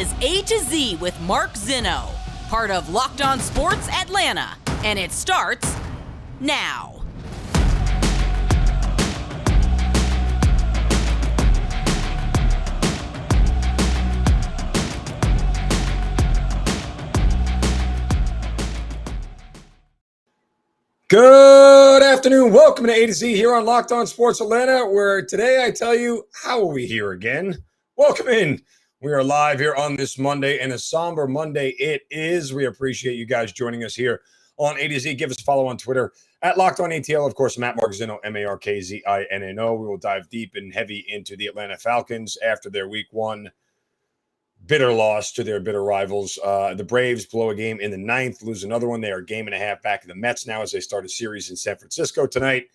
Is A to Z with Mark Zinno, part of Locked On Sports Atlanta, and it starts now. Good afternoon. Welcome to A to Z here on Locked On Sports Atlanta, where today I tell you, how are we here again? Welcome in. We are live here on this Monday, and a somber Monday it is. We appreciate you guys joining us here on A to Z. Give us a follow on Twitter at Locked On ATL. Of course, Mark Zinno, MarkZinno. We will dive deep and heavy into the Atlanta Falcons after their week one bitter loss to their bitter rivals. The Braves blow a game in the ninth, lose another one. They are a game and a half back in the Mets now as they start a series in San Francisco tonight.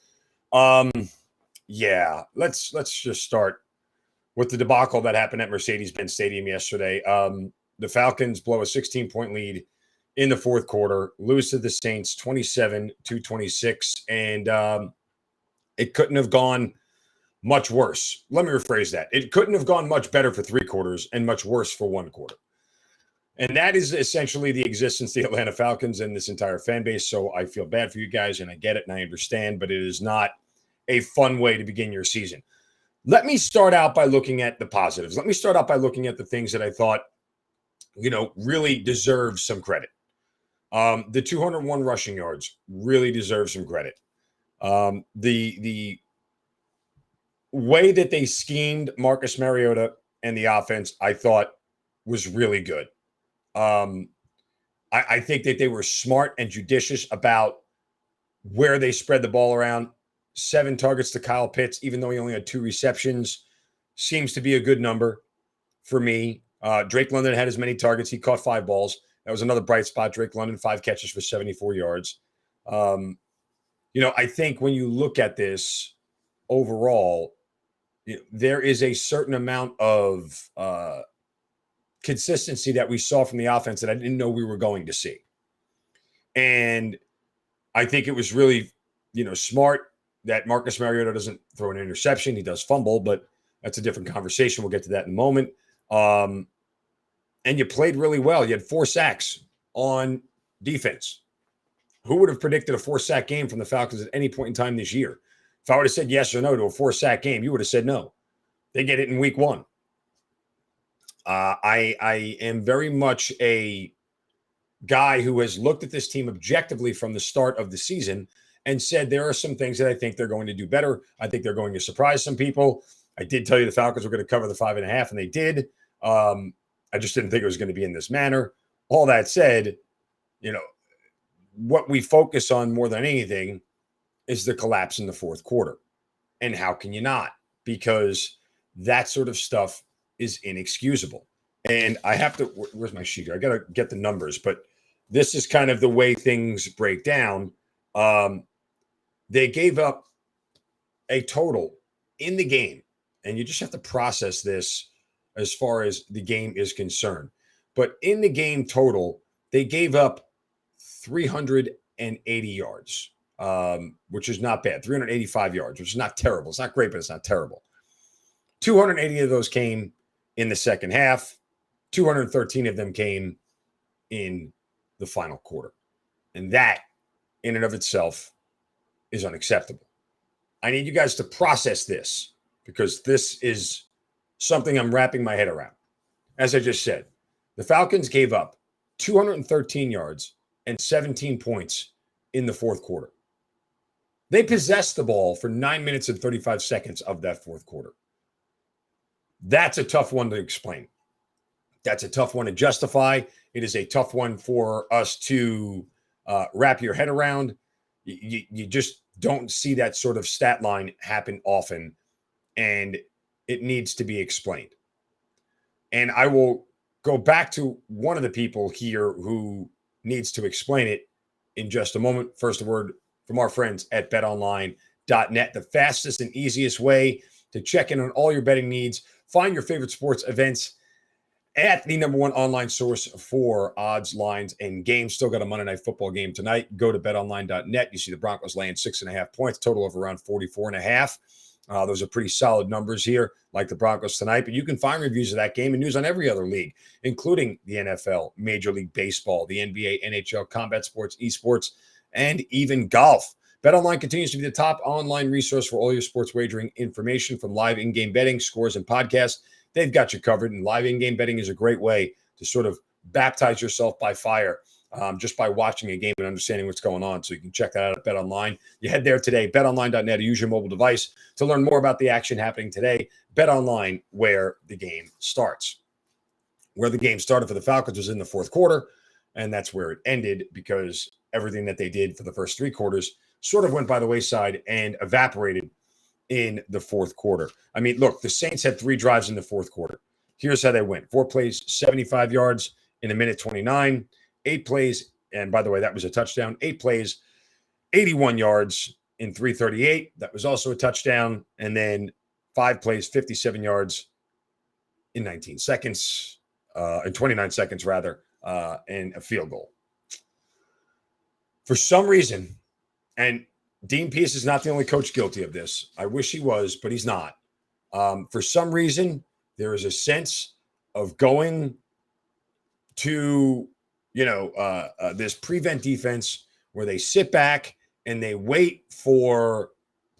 Let's just start with the debacle that happened at Mercedes Benz Stadium yesterday. The Falcons blow a 16-point lead in the fourth quarter, lose to the Saints 27-26, and it couldn't have gone much worse. Let me rephrase that. It couldn't have gone much better for three quarters and much worse for one quarter. And that is essentially the existence of the Atlanta Falcons and this entire fan base. So I feel bad for you guys, and I get it, and I understand, but it is not a fun way to begin your season. Let me start out by looking at the positives. Let me start out by looking at the things that I thought, really deserve some credit. The 201 rushing yards really deserve some credit. The way that they schemed Marcus Mariota and the offense, I thought was really good. I think that they were smart and judicious about where they spread the ball around. 7 targets to Kyle Pitts, even though he only had 2 receptions, seems to be a good number for me. Drake London had as many targets. He caught 5 balls. That was another bright spot. Drake London, 5 catches for 74 yards. I think when you look at this overall, there is a certain amount of consistency that we saw from the offense that I didn't know we were going to see. And I think it was really, smart that Marcus Mariota doesn't throw an interception. He does fumble, but that's a different conversation. We'll get to that in a moment. And you played really well. You had 4 sacks on defense. Who would have predicted a 4-sack game from the Falcons at any point in time this year? If I would have said yes or no to a 4-sack game, you would have said no. They get it in week 1. I am very much a guy who has looked at this team objectively from the start of the season and said there are some things that I think they're going to do better. I think they're going to surprise some people. I did tell you the Falcons were going to cover the 5.5, and they did. I just didn't think it was going to be in this manner. All that said, what we focus on more than anything is the collapse in the fourth quarter. And how can you not? Because that sort of stuff is inexcusable. And I have to, where's my sheet here? I got to get the numbers, but this is kind of the way things break down. They gave up a total in the game, and you just have to process this as far as the game is concerned. But in the game total, they gave up 380 yards. Which is not bad. 385 yards, which is not terrible. It's not great, but it's not terrible. 280 of those came in the second half. 213 of them came in the final quarter. And that, in and of itself, is unacceptable. I need you guys to process this because this is something I'm wrapping my head around. As I just said, the Falcons gave up 213 yards and 17 points in the fourth quarter. They possessed the ball for 9 minutes and 35 seconds of that fourth quarter. That's a tough one to explain. That's a tough one to justify. It is a tough one for us to wrap your head around. You just don't see that sort of stat line happen often, and it needs to be explained. And I will go back to one of the people here who needs to explain it in just a moment. First, a word from our friends at BetOnline.net, the fastest and easiest way to check in on all your betting needs. Find your favorite sports events at the number one online source for odds, lines, and games. Still got a Monday Night Football game tonight. Go to betonline.net. You see the Broncos laying 6.5 points, total of around 44.5. Those are pretty solid numbers here, like the Broncos tonight. But you can find reviews of that game and news on every other league, including the NFL, Major League Baseball, the NBA, NHL, combat sports, esports, and even golf. BetOnline continues to be the top online resource for all your sports wagering information, from live in-game betting, scores, and podcasts. They've got you covered, and live in-game betting is a great way to sort of baptize yourself by fire just by watching a game and understanding what's going on. So you can check that out at BetOnline. You head there today, betonline.net, or use your mobile device to learn more about the action happening today. BetOnline, where the game starts. Where the game started for the Falcons was in the fourth quarter, and that's where it ended, because everything that they did for the first three quarters sort of went by the wayside and evaporated in the fourth quarter. I mean, look, the Saints had 3 drives in the fourth quarter. Here's how they went. 4 plays, 75 yards in a minute 29. 8 plays, and by the way, that was a touchdown. 8 plays, 81 yards in 3:38. That was also a touchdown. And then 5 plays, 57 yards in 19 seconds, in 29 seconds rather, and a field goal. For some reason, and Dean Pease is not the only coach guilty of this. I wish he was, but he's not. For some reason, there is a sense of going to this prevent defense where they sit back and they wait for,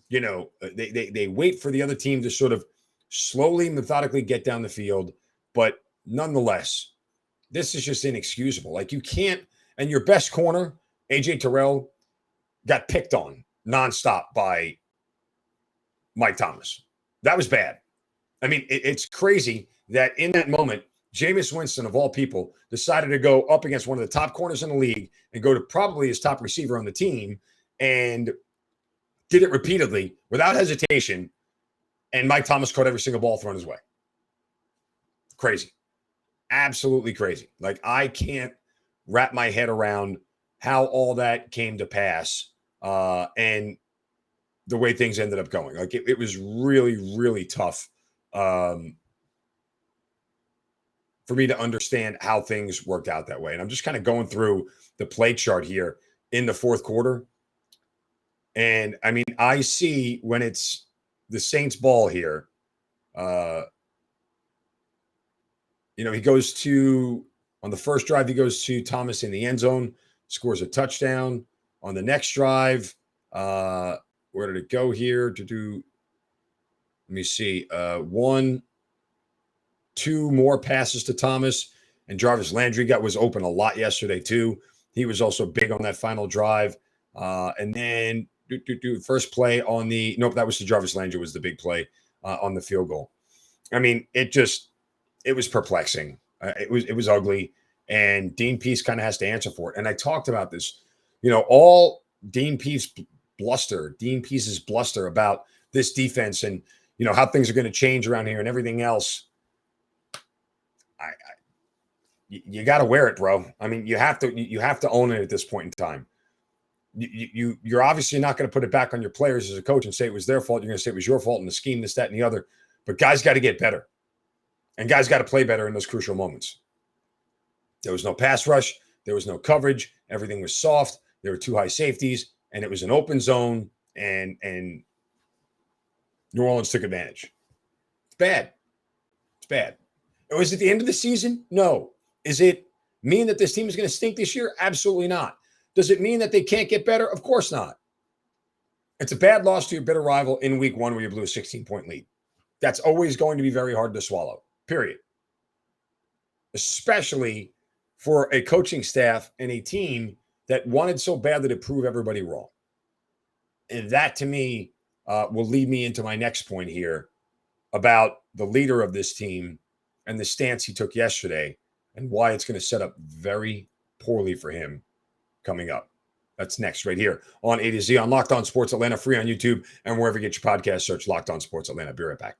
they wait for the other team to sort of slowly, methodically get down the field. But nonetheless, this is just inexcusable. Like, you can't, and your best corner, AJ Terrell, got picked on nonstop by Mike Thomas. That was bad. I mean, it's crazy that in that moment, Jameis Winston, of all people, decided to go up against one of the top corners in the league and go to probably his top receiver on the team, and did it repeatedly without hesitation. And Mike Thomas caught every single ball thrown his way. Crazy. Absolutely crazy. Like, I can't wrap my head around how all that came to pass and the way things ended up going. Like, it was really, really tough for me to understand how things worked out that way. And I'm just kind of going through the play chart here in the fourth quarter. And I mean, I see when it's the Saints ball here, he goes to, on the first drive, he goes to Thomas in the end zone, scores a touchdown. On the next drive, where did it go here? Let me see. 2 more passes to Thomas, and Jarvis Landry was open a lot yesterday too. He was also big on that final drive. And then first play on that was to Jarvis Landry, was the big play on the field goal. I mean, it was perplexing. It was ugly, and Dean Pease kind of has to answer for it. And I talked about this, all Dean Pease's bluster about this defense and, how things are going to change around here and everything else. You got to wear it, bro. I mean, you have to own it at this point in time. You're obviously not going to put it back on your players as a coach and say it was their fault. You're going to say it was your fault in the scheme, this, that, and the other. But guys got to get better, and guys got to play better in those crucial moments. There was no pass rush. There was no coverage. Everything was soft. There were 2 high safeties, and it was an open zone, and New Orleans took advantage. It's bad. It's bad. Was it the end of the season? No. Is it mean that this team is going to stink this year? Absolutely not. Does it mean that they can't get better? Of course not. It's a bad loss to your bitter rival in week 1 where you blew a 16-point lead. That's always going to be very hard to swallow, period. Especially for a coaching staff and a team that wanted so badly to prove everybody wrong. And that, to me, will lead me into my next point here about the leader of this team and the stance he took yesterday, and why it's going to set up very poorly for him coming up. That's next right here on A to Z on Locked On Sports Atlanta, free on YouTube and wherever you get your podcast. Search Locked On Sports Atlanta. Be right back.